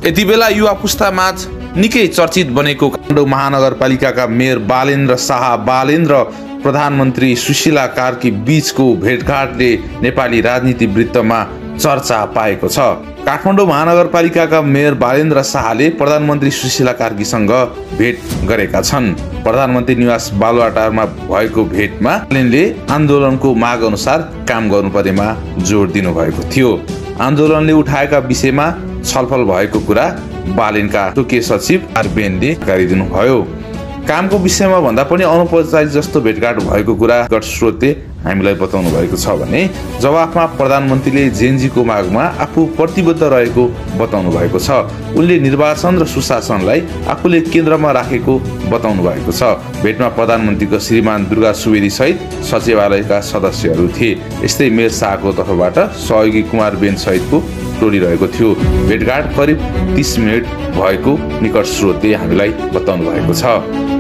यति बेला युवा पुस्तामाझ निकै चर्चित बनेको काठमाडौँ महानगरपालिकाका मेयर बालेन्द्र शाह बालेन्द्र प्रधानमन्त्री सुशीला कार्की बीचको भेटघाटले नेपाली राजनीति वृत्तमा चर्चा पाएको छ। काठमाडौँ महानगरपालिकाका मेयर बालेन्द्र शाहले प्रधानमन्त्री सुशीला कार्कीसँग भेट गरेका छन्। प्रधानमन्त्री निवास बालुवाटारमा भएको भेटमा बालेनले आन्दोलनको माग अनुसार काम गर्नुपर्नेमा जोड दिनुभएको थियो। आन्दोलनले उठाएका विषयमा छलफल भएको कुरा बालेनका तोकीय सचिव आरबीएनले जानकारी दिनुभयो। कामको विषयमा भन्दा पनि अनौपचारिक जस्तो भेटघाट भएको कुरा निकट स्रोतले हामीलाई बताउनु भएको छ भने जवाफमा प्रधानमन्त्रीले जेनजीको मागमा आफू प्रतिबद्ध रहेको बताउनु भएको छ। उनले निर्वाचन र सुशासनलाई आफूले केन्द्रमा राखेको बताउनु भएको छ। भेटमा प्रधानमन्त्रीको श्रीमान दुर्गा सुवेदी सहित सचिवालयका सदस्यहरू थिए। यस्तै मेयर शाहको तर्फबाट सहयोगी कुमार बेन सहितको टोली रहेको थियो। भेटघाट करिब 30 मिनट भएको निकट स्रोतले हामीलाई बताउनु भएको छ।